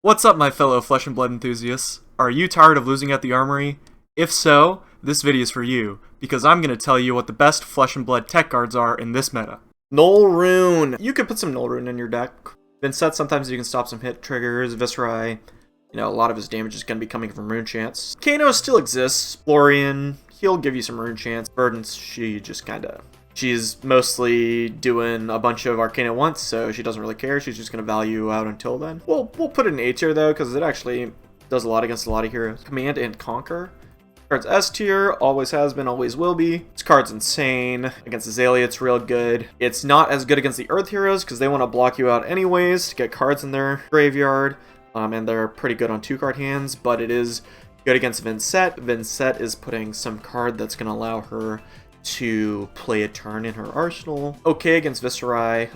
What's up, my fellow flesh and blood enthusiasts? Are you tired of losing at the Armory? If so, this video is for you, because I'm going to tell you what the best flesh and blood tech cards are in this meta. Null Rune! You could put some Null Rune in your deck. Vincent, sometimes you can stop some hit triggers. Viscerai, a lot of his damage is going to be coming from Rune Chance. Kano still exists. Florian, he'll give you some Rune Chance. Verdance, she's mostly doing a bunch of Arcane at once, so she doesn't really care. She's just going to value out until then. We'll put it in A tier, though, because it actually does a lot against a lot of heroes. Command and Conquer. Card's S tier, always has been, always will be. This card's insane. Against Azalea, it's real good. It's not as good against the Earth heroes, because they want to block you out anyways to get cards in their graveyard, and they're pretty good on 2-card hands, but it is good against Vincent. Vincent is putting some card that's going to allow her to play a turn in her arsenal. Okay against Viscerai.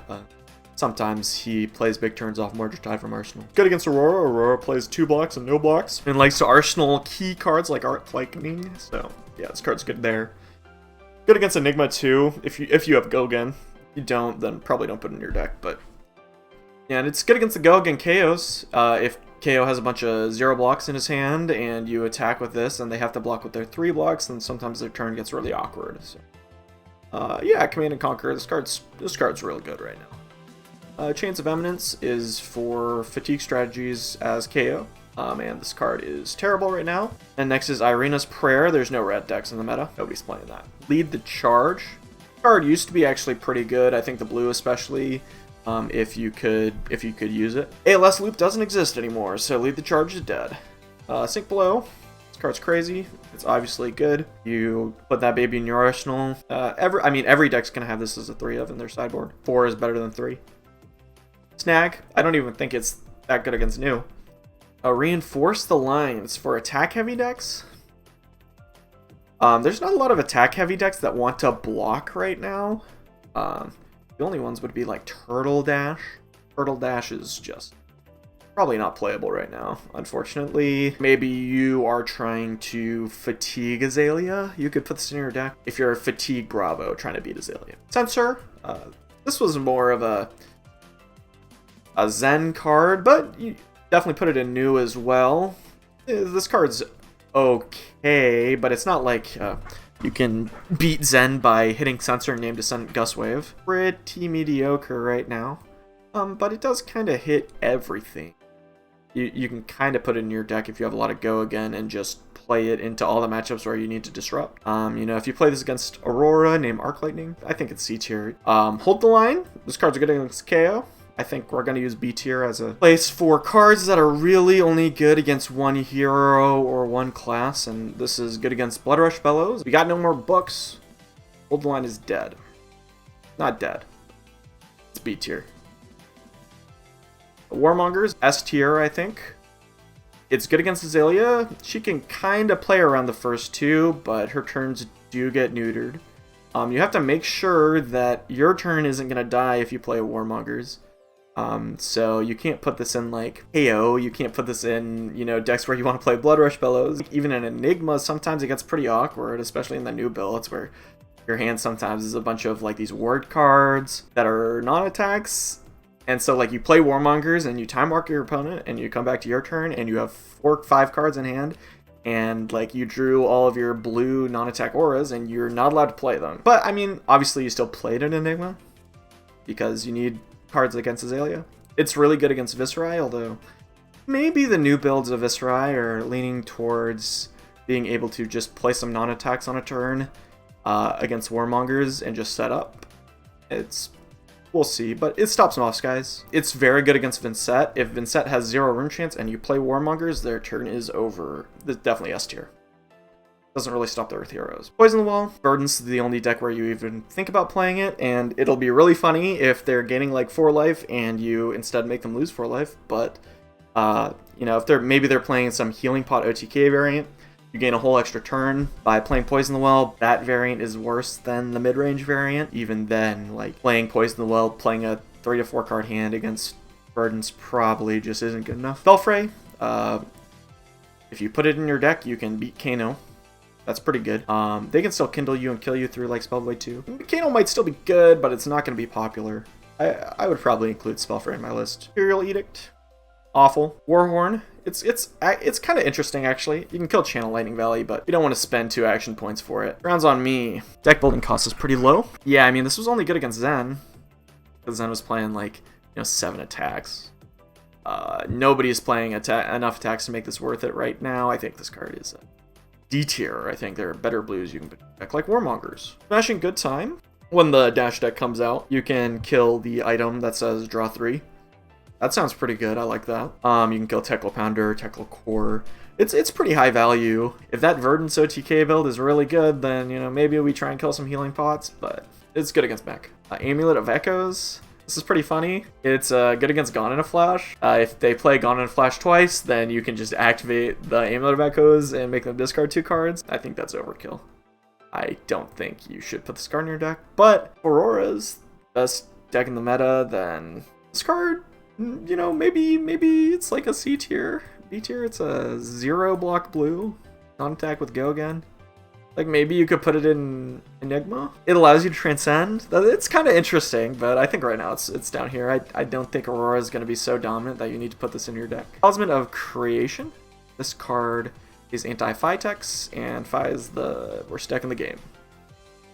Sometimes he plays big turns off Mordred Tide from Arsenal. Good against Aurora. Aurora plays 2 blocks and no blocks, and likes to Arsenal key cards like Art Lightning. So yeah, this card's good there. Good against Enigma too. If you have Gogan. If you don't, then probably don't put it in your deck. But yeah, and it's good against the Gogan Chaos. If KO has a bunch of 0 blocks in his hand, and you attack with this, and they have to block with their 3 blocks, then sometimes their turn gets really awkward. So yeah, Command and Conquer. This card's really good right now. Chains of Eminence is for fatigue strategies as KO, and this card is terrible right now. And next is Irina's Prayer. There's no red decks in the meta. Nobody's playing that. Lead the Charge. This card used to be actually pretty good. I think the blue especially, if you could use it. ALS Loop doesn't exist anymore, so Lead the Charge is dead. Sink Below. This card's crazy. It's obviously good. You put that baby in your arsenal. Every deck's gonna have this as a 3 of in their sideboard. 4 is better than 3. Snag. I don't even think it's that good against new. Reinforce the Lines for attack-heavy decks. There's not a lot of attack-heavy decks that want to block right now. The only ones would be like Turtle Dash. Turtle Dash is just probably not playable right now, unfortunately. Maybe you are trying to fatigue Azalea. You could put this in your deck if you're a Fatigue Bravo trying to beat Azalea. Censor. This was more of a Zen card, but you definitely put it in new as well. This card's okay, but it's not like you can beat Zen by hitting Censor and Name Descendant Gustwave. Pretty mediocre right now, but it does kind of hit everything. You can kind of put it in your deck if you have a lot of Go again and just play it into all the matchups where you need to disrupt. If you play this against Aurora, name Arc Lightning. I think it's C tier. Hold the Line. This card's good against KO. I think we're going to use B tier as a place for cards that are really only good against one hero or one class, and this is good against Blood Rush Bellows. We got no more books. Hold the Line is dead. Not dead. It's B tier. Warmongers, S tier, I think. It's good against Azalea. She can kind of play around the first 2, but her turns do get neutered. You have to make sure that your turn isn't going to die if you play Warmongers. So you can't put this in like KO, you can't put this in, decks where you want to play Blood Rush Bellows. Even in Enigma, sometimes it gets pretty awkward, especially in the new builds where your hand sometimes is a bunch of like these ward cards that are non-attacks. And so like you play Warmongers and you time mark your opponent and you come back to your turn and you have 4 or 5 cards in hand and like you drew all of your blue non-attack auras and you're not allowed to play them. But obviously you still played an Enigma because you need cards against Azalea. It's really good against Viscerai, although maybe the new builds of Viscerai are leaning towards being able to just play some non-attacks on a turn against Warmongers and just set up. We'll see, but it stops Moths, guys. It's very good against Vincent. If Vincent has 0 Rune Chance and you play Warmongers, their turn is over. It's definitely S tier. Doesn't really stop the Earth heroes. Poison the Wall. Burden's the only deck where you even think about playing it, and it'll be really funny if they're gaining like 4 life and you instead make them lose 4 life. But if they're playing some Healing Pot OTK variant, you gain a whole extra turn by playing Poison the Well. That variant is worse than the mid-range variant. Even then, like playing Poison the Well, playing a 3 to 4 card hand against Burdens probably just isn't good enough. Belfray. If you put it in your deck, you can beat Kano. That's pretty good. They can still kindle you and kill you through like Spellblade 2. Kano might still be good, but it's not going to be popular. I would probably include Spellfray in my list. Imperial Edict. Awful. Warhorn. It's kind of interesting, actually. You can kill Channel Lightning Valley, but you don't want to spend 2 action points for it. Rounds on me. Deck building cost is pretty low. Yeah, I mean, this was only good against Zen. Because Zen was playing, like, 7 attacks. Nobody's playing enough attacks to make this worth it right now. I think this card is D tier. I think there are better blues you can deck, like Warmongers. Smashing Good Time. When the dash deck comes out, you can kill the item that says draw 3. That sounds pretty good. I like that. You can kill Tekla Pounder, Tekla Core. It's pretty high value. If that Verdance OTK build is really good, then maybe we try and kill some healing pots. But it's good against mech. Amulet of Echoes. This is pretty funny. It's good against Gone in a Flash. If they play Gone in a Flash twice, then you can just activate the Amulet of Echoes and make them discard 2 cards. I think that's overkill. I don't think you should put this card in your deck. But Aurora's best deck in the meta, then this card, maybe it's like a C tier. B tier, it's a 0 block blue. Non-attack with Go again. Like, maybe you could put it in Enigma. It allows you to transcend. It's kind of interesting, but I think right now it's down here. I don't think Aurora is going to be so dominant that you need to put this in your deck. Talisman of Creation. This card is anti-Phytex, and Phi is the worst deck in the game.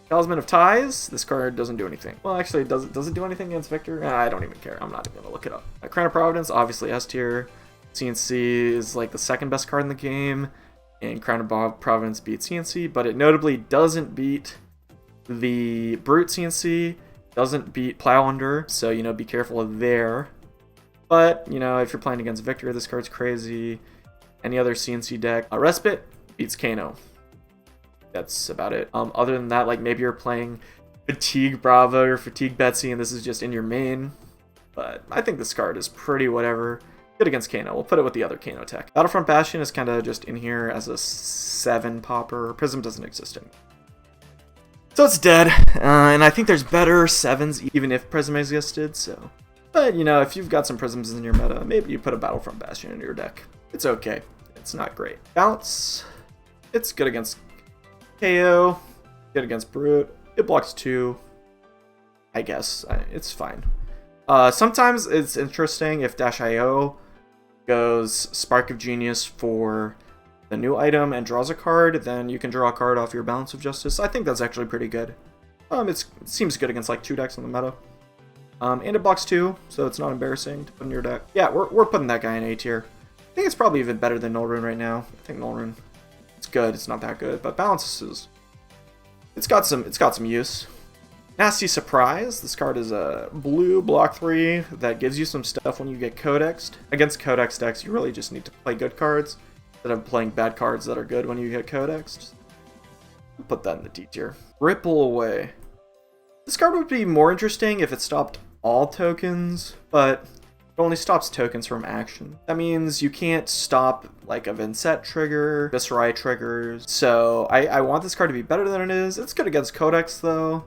Talisman of Ties. This card doesn't do anything. Well, actually, does it do anything against Victor? I don't even care. I'm not even going to look it up. Crown of Providence, obviously S tier. CNC is like the 2nd best card in the game. And Crown of Providence beats CNC, but it notably doesn't beat the Brute CNC, doesn't beat Plow Under, so, be careful there. But, if you're playing against Victor, this card's crazy. Any other CNC deck. Respite beats Kano. That's about it. Other than that, like, maybe you're playing Fatigue Bravo or Fatigue Betsy, and this is just in your main. But I think this card is pretty whatever. Good against Kano. We'll put it with the other Kano tech. Battlefront Bastion is kind of just in here as a 7 popper. Prism doesn't exist anymore. So it's dead. And I think there's better 7s even if Prism existed, so. But, if you've got some Prisms in your meta, maybe you put a Battlefront Bastion in your deck. It's okay. It's not great. Bounce. It's good against KO. Good against Brute. It blocks 2. I guess. It's fine. Sometimes it's interesting if Dash.io goes Spark of Genius for the new item and draws a card, then you can draw a card off your Balance of Justice. I think that's actually pretty good. It seems good against like 2 decks in the meta. And it blocks 2, so it's not embarrassing to put in your deck. Yeah, we're putting that guy in A tier. I think it's probably even better than Null Rune right now. I think Null Rune, it's good. It's not that good, but Balance is, it's got some use. Nasty Surprise. This card is a blue block 3 that gives you some stuff when you get codexed. Against codex decks, you really just need to play good cards instead of playing bad cards that are good when you get codexed. I'll put that in the D tier. Ripple Away. This card would be more interesting if it stopped all tokens, but it only stops tokens from action. That means you can't stop like a Vincent trigger, Viscerai triggers. So I want this card to be better than it is. It's good against codex though.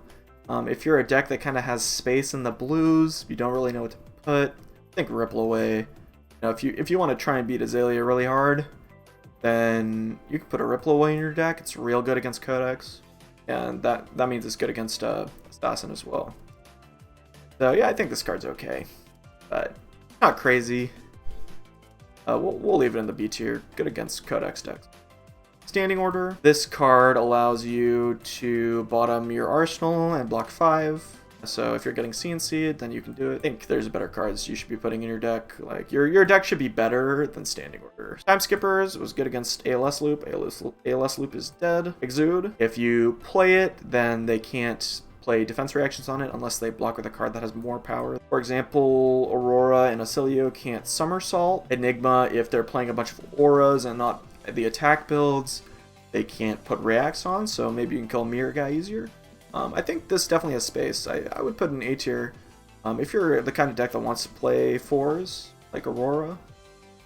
If you're a deck that kind of has space in the blues, you don't really know what to put, I think Ripple Away. If you want to try and beat Azalea really hard, then you can put a Ripple Away in your deck. It's real good against Codex, and that means it's good against Assassin as well. So yeah, I think this card's okay, but not crazy. We'll leave it in the B tier. Good against Codex decks. Standing Order. This card allows you to bottom your arsenal and block 5. So if you're getting CNC'd, then you can do it. I think there's better cards you should be putting in your deck. Like your deck should be better than Standing Order. Time Skippers was good against ALS Loop. ALS Loop is dead. Exude. If you play it, then they can't play defense reactions on it unless they block with a card that has more power. For example, Aurora and Acilio can't Somersault. Enigma, if they're playing a bunch of auras and not the attack builds, they can't put reacts on, so maybe you can kill Mirror Guy easier. I think this definitely has space. I would put an A tier. If you're the kind of deck that wants to play 4s, like Aurora,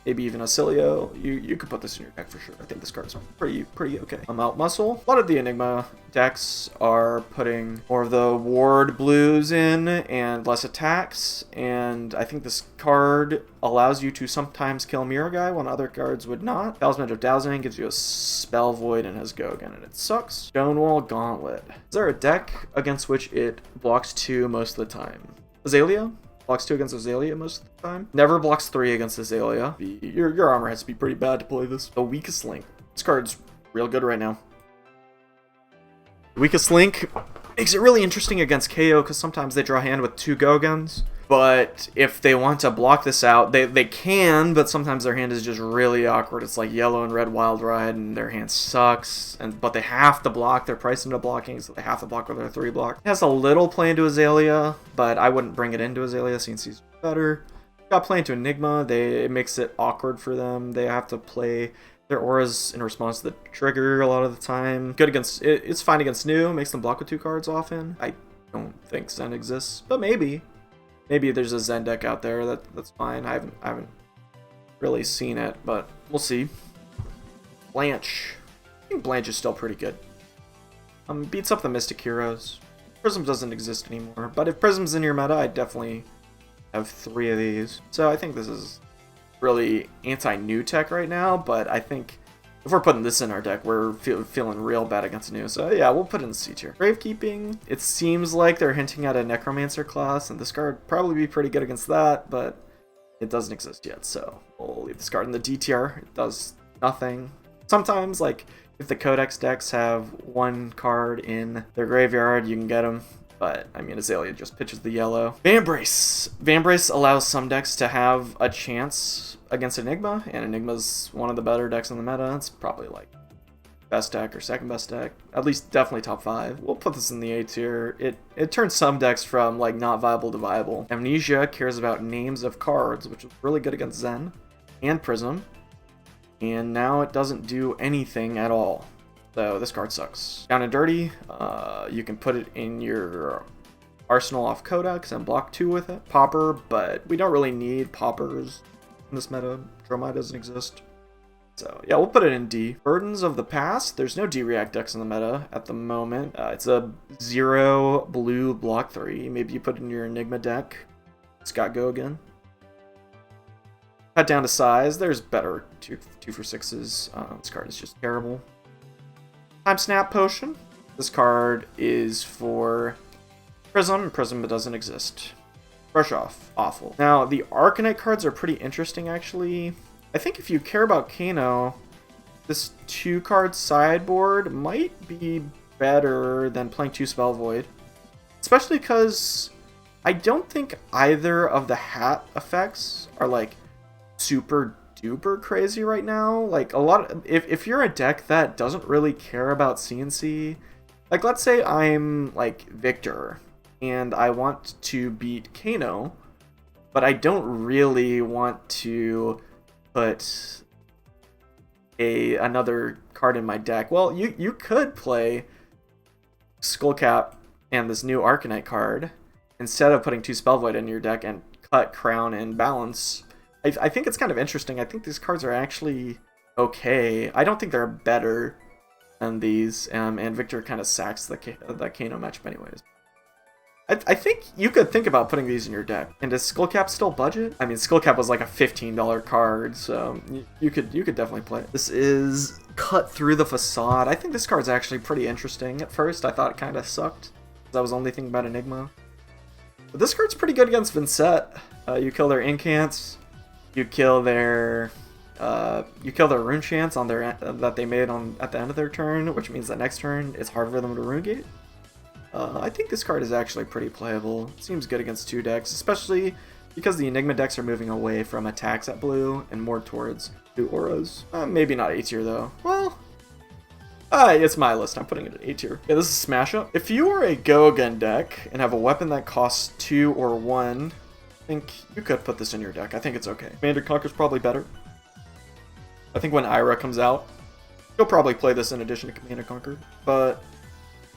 maybe even Acilio, you could put this in your deck for sure. I think this card's pretty okay. Out Muscle. A lot of the Enigma decks are putting more of the ward blues in and less attacks, and I think this card allows you to sometimes kill Mirror Guy when other cards would not. Talisman of Dowsing gives you a Spell Void and has Go again, and it sucks. Stonewall Gauntlet. Is there a deck against which it blocks 2 most of the time? Azalea? Blocks 2 against Azalea most of the time. Never blocks 3 against Azalea. Your armor has to be pretty bad to play this. The Weakest Link. This card's real good right now. The Weakest Link makes it really interesting against KO because sometimes they draw a hand with 2 Go-Guns. But if they want to block this out, they can, but sometimes their hand is just really awkward. It's like yellow and red Wild Ride, and their hand sucks. But they have to block. They're priced into blocking, so they have to block with their 3 block. It has a little play into Azalea, but I wouldn't bring it into Azalea since he's better. Got play into Enigma. It makes it awkward for them. They have to play their auras in response to the trigger a lot of the time. Good against it's fine against new. Makes them block with 2 cards often. I don't think Zen exists, but maybe. Maybe there's a Zen deck out there that's fine. I haven't really seen it, but we'll see. Blanche. I think Blanche is still pretty good. Beats up the Mystic Heroes. Prism doesn't exist anymore, but if Prism's in your meta, I definitely have 3 of these. So I think this is really anti-new tech right now, but I think if we're putting this in our deck, we're feeling real bad against new. So yeah, we'll put it in C tier. Gravekeeping, it seems like they're hinting at a Necromancer class, and this card would probably be pretty good against that, but it doesn't exist yet, so we'll leave this card in the D tier. It does nothing. Sometimes, like, if the Codex decks have 1 card in their graveyard, you can get them. But, I mean, Azalea just pitches the yellow. Vambrace. Vambrace allows some decks to have a chance against Enigma, and Enigma's one of the better decks in the meta. It's probably, like, best deck or second best deck. At least definitely top 5. We'll put this in the A tier. It turns some decks from, like, not viable to viable. Amnesia cares about names of cards, which is really good against Zen and Prism. And now it doesn't do anything at all. So this card sucks. Down and Dirty, you can put it in your arsenal off Codex and block 2 with it. Pauper, but we don't really need Paupers in this meta. Dromai doesn't exist. So yeah, we'll put it in D. Burdens of the Past, there's no D-React decks in the meta at the moment. It's a 0 blue block 3. Maybe you put it in your Enigma deck. It's got Go again. Cut down to size, there's better 2 for 6s. This card is just terrible. Time Snap Potion. This card is for Prism, and Prism doesn't exist. Brush Off. Awful. Now, the Arcanite cards are pretty interesting, actually. I think if you care about Kano, this 2-card sideboard might be better than playing 2 Spell Void. Especially because I don't think either of the hat effects are, like, super duper crazy right now. Like, a lot of, if you're a deck that doesn't really care about CNC, like, let's say I'm like Victor and I want to beat Kano, but I don't really want to put another card in my deck. Well, you could play Skullcap and this new Arcanite card instead of putting 2 Spell Void in your deck and cut Crown and Balance. I think it's kind of interesting. I think these cards are actually okay. I don't think they're better than these, and Victor kind of sacks the Kano matchup anyways. I think you could think about putting these in your deck. And does Skullcap still budget? I mean, Skullcap was like a $15 card, so you could definitely play it. This is Cut Through the Facade. I think this card's actually pretty interesting. At first, I thought it kind of sucked, because I was only thinking about Enigma. But this card's pretty good against Vincent. You kill their Incants. You kill their Rune Chance on their that they made at the end of their turn, which means that next turn it's hard for them to Rune Gate. I think this card is actually pretty playable. It seems good against 2 decks, especially because the Enigma decks are moving away from attacks at blue and more towards 2 auras. Maybe not A tier though. Well, it's my list. I'm putting it at A tier. Yeah, this is Smash Up. If you are a Go Again deck and have a weapon that costs 2 or 1. I think you could put this in your deck. I think it's okay. Commander Conquer's probably better. I think when Ira comes out, you'll probably play this in addition to Commander Conquer. But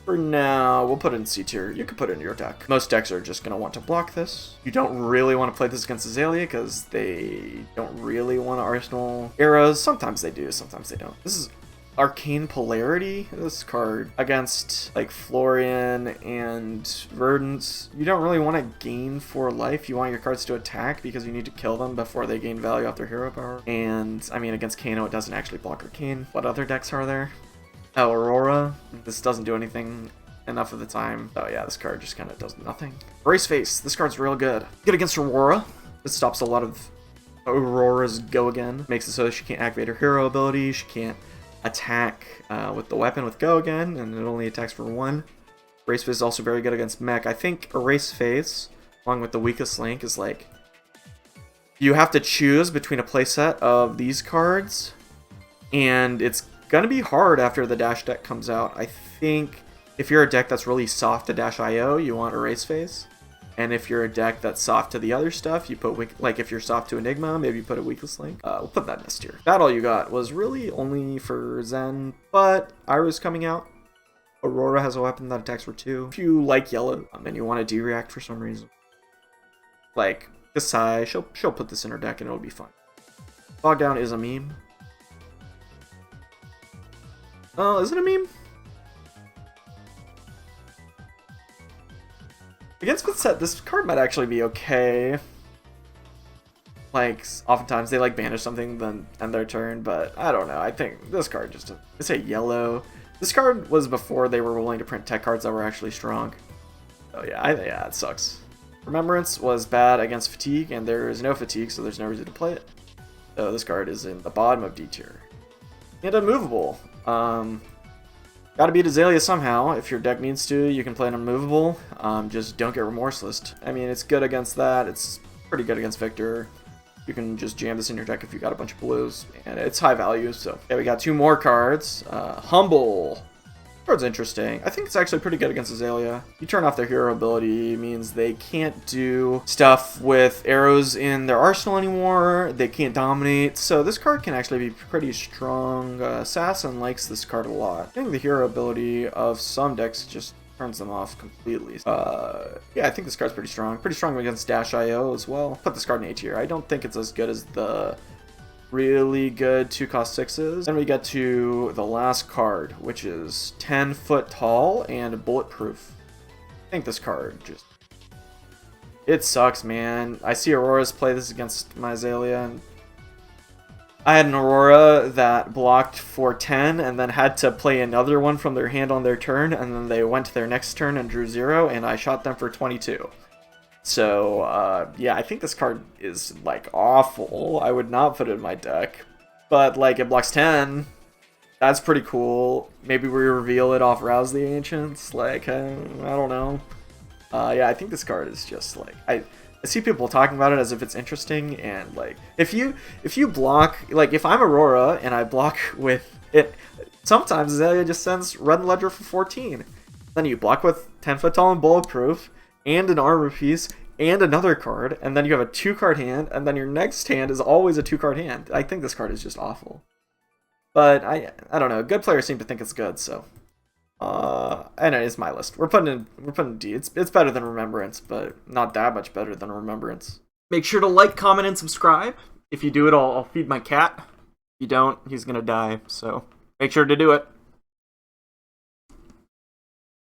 for now, we'll put it in C tier. You could put it in your deck. Most decks are just going to want to block this. You don't really want to play this against Azalea because they don't really want to Arsenal Arrows. Sometimes they do, sometimes they don't. This is Arcane Polarity, this card, against like Florian and Verdant. You don't really want to gain 4 life. You want your cards to attack because you need to kill them before they gain value off their hero power. And I mean, against Kano, it doesn't actually block Arcane. What other decks are there? Oh, Aurora. This doesn't do anything enough of the time. Oh yeah, this card just kind of does nothing. Erase Face. This card's real good. Good against Aurora. This stops a lot of Aurora's Go Again. Makes it so she can't activate her hero ability. She can't attack with the weapon with Go Again, and it only attacks for 1. Erase Face is also very good against Mech. I think Erase Face, along with the weakest link, is like you have to choose between a playset of these cards, and it's gonna be hard after the Dash deck comes out. I think if you're a deck that's really soft to Dash IO, you want Erase Face. And if you're a deck that's soft to the other stuff, you put like if you're soft to Enigma, maybe you put a weakest link. We'll put that in S tier. That all you got was really only for Zen, but Iro's coming out. Aurora has a weapon that attacks for 2. If you like yellow and you want to D-react for some reason, like Kasai, she'll put this in her deck and it'll be fun. Bogdown is a meme. Oh, is it a meme? Against Fifth Set, this card might actually be okay. Like, oftentimes they like banish something, then end their turn, but I don't know. I think this card just, it's a yellow. This card was before they were willing to print tech cards that were actually strong. Oh yeah, yeah, it sucks. Remembrance was bad against Fatigue, and there is no Fatigue, so there's no reason to play it. So this card is in the bottom of D tier. And Unmovable. Gotta beat Azalea somehow. If your deck needs to, you can play an Unmovable. Just don't get Remorseless. I mean, it's good against that. It's pretty good against Victor. You can just jam this in your deck if you got a bunch of blues. And it's high value, so... Yeah, we got 2 more cards. Humble. Card's interesting. I think it's actually pretty good against Azalea. You turn off their hero ability, means they can't do stuff with arrows in their arsenal anymore. They can't dominate. So this card can actually be pretty strong. Assassin likes this card a lot. I think the hero ability of some decks just turns them off completely. Yeah, I think this card's pretty strong. Pretty strong against Dash IO as well. Put this card in A tier. I don't think it's as good as the really good 2-cost 6s. Then we get to the last card, which is 10 foot tall and bulletproof. I think this card just... It sucks, man. I see Auroras play this against my Azalea, and I had an Aurora that blocked for 10 and then had to play another one from their hand on their turn, and then they went to their next turn and drew 0, and I shot them for 22. So, yeah, I think this card is, like, awful. I would not put it in my deck. But, like, it blocks 10. That's pretty cool. Maybe we reveal it off Rouse the Ancients. Like, I don't know. Yeah, I think this card is just, like... I see people talking about it as if it's interesting, and, like... If you block... Like, if I'm Aurora and I block with it... Sometimes Azalea just sends Red Ledger for 14. Then you block with 10 foot tall and bulletproof, and an armor piece, and another card, and then you have a 2-card hand, and then your next hand is always a 2-card hand. I think this card is just awful. But I don't know. Good players seem to think it's good, so and it's my list. We're putting D. It's better than Remembrance, but not that much better than Remembrance. Make sure to like, comment, and subscribe. If you do it, I'll feed my cat. If you don't, he's gonna die. So make sure to do it.